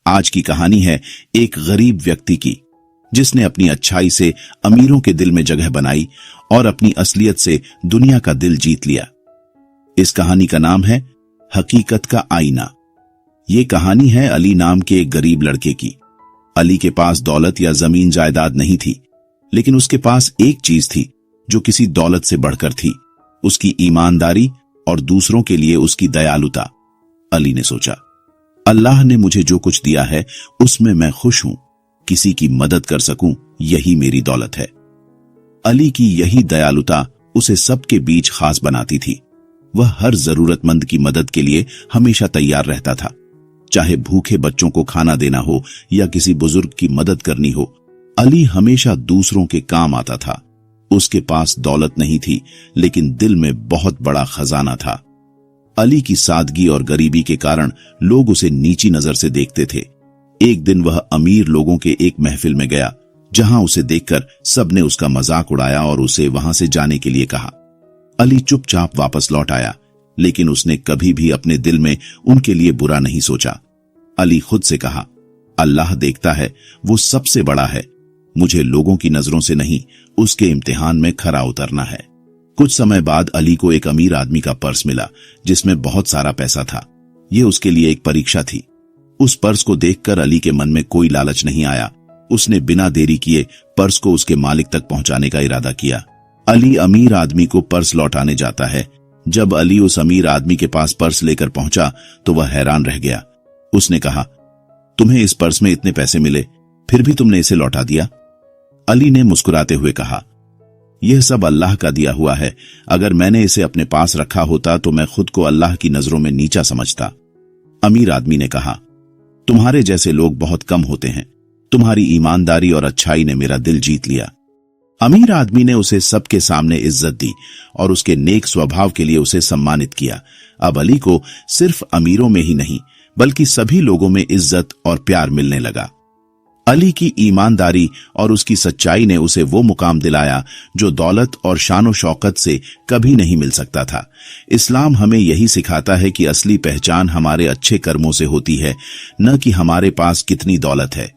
आज की कहानी है एक गरीब व्यक्ति की, जिसने अपनी अच्छाई से अमीरों के दिल में जगह बनाई और अपनी असलियत से दुनिया का दिल जीत लिया। इस कहानी का नाम है हकीकत का आईना। ये कहानी है अली नाम के एक गरीब लड़के की। अली के पास दौलत या जमीन जायदाद नहीं थी, लेकिन उसके पास एक चीज थी जो किसी दौलत से बढ़कर थी, उसकी ईमानदारी और दूसरों के लिए उसकी दयालुता। अली ने सोचा, अल्लाह ने मुझे जो कुछ दिया है उसमें मैं खुश हूं, किसी की मदद कर सकूं यही मेरी दौलत है। अली की यही दयालुता उसे सबके बीच खास बनाती थी। वह हर जरूरतमंद की मदद के लिए हमेशा तैयार रहता था, चाहे भूखे बच्चों को खाना देना हो या किसी बुजुर्ग की मदद करनी हो। अली हमेशा दूसरों के काम आता था। उसके पास दौलत नहीं थी, लेकिन दिल में बहुत बड़ा खजाना था। अली की सादगी और गरीबी के कारण लोग उसे नीची नजर से देखते थे। एक दिन वह अमीर लोगों के एक महफिल में गया, जहां उसे देखकर सबने उसका मजाक उड़ाया और उसे वहां से जाने के लिए कहा। अली चुपचाप वापस लौट आया, लेकिन उसने कभी भी अपने दिल में उनके लिए बुरा नहीं सोचा। अली खुद से कहा, अल्लाह देखता है, वो सबसे बड़ा है। मुझे लोगों की नजरों से नहीं, उसके इम्तिहान में खरा उतरना है। कुछ समय बाद अली को एक अमीर आदमी का पर्स मिला, जिसमें बहुत सारा पैसा था। यह उसके लिए एक परीक्षा थी। उस पर्स को देखकर अली के मन में कोई लालच नहीं आया। उसने बिना देरी किए पर्स को उसके मालिक तक पहुंचाने का इरादा किया। अली अमीर आदमी को पर्स लौटाने जाता है। जब अली उस अमीर आदमी के पास पर्स लेकर पहुंचा तो वह हैरान रह गया। उसने कहा, तुम्हें इस पर्स में इतने पैसे मिले, फिर भी तुमने इसे लौटा दिया? अली ने मुस्कुराते हुए कहा, यह सब अल्लाह का दिया हुआ है। अगर मैंने इसे अपने पास रखा होता तो मैं खुद को अल्लाह की नजरों में नीचा समझता। अमीर आदमी ने कहा, तुम्हारे जैसे लोग बहुत कम होते हैं। तुम्हारी ईमानदारी और अच्छाई ने मेरा दिल जीत लिया। अमीर आदमी ने उसे सबके सामने इज्जत दी और उसके नेक स्वभाव के लिए उसे सम्मानित किया। अब अली को सिर्फ अमीरों में ही नहीं, बल्कि सभी लोगों में इज्जत और प्यार मिलने लगा। अली की ईमानदारी और उसकी सच्चाई ने उसे वो मुकाम दिलाया जो दौलत और शानो शौकत से कभी नहीं मिल सकता था। इस्लाम हमें यही सिखाता है कि असली पहचान हमारे अच्छे कर्मों से होती है, न कि हमारे पास कितनी दौलत है।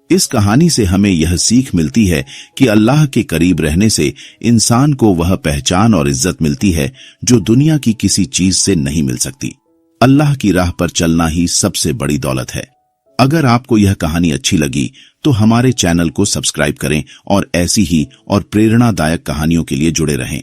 इस कहानी से हमें यह सीख मिलती है कि अल्लाह के करीब रहने से इंसान को वह पहचान और इज्जत मिलती है जो दुनिया की किसी चीज से नहीं मिल सकती। अल्लाह की राह पर चलना ही सबसे बड़ी दौलत है। अगर आपको यह कहानी अच्छी लगी तो हमारे चैनल को सब्सक्राइब करें और ऐसी ही और प्रेरणादायक कहानियों के लिए जुड़े रहें।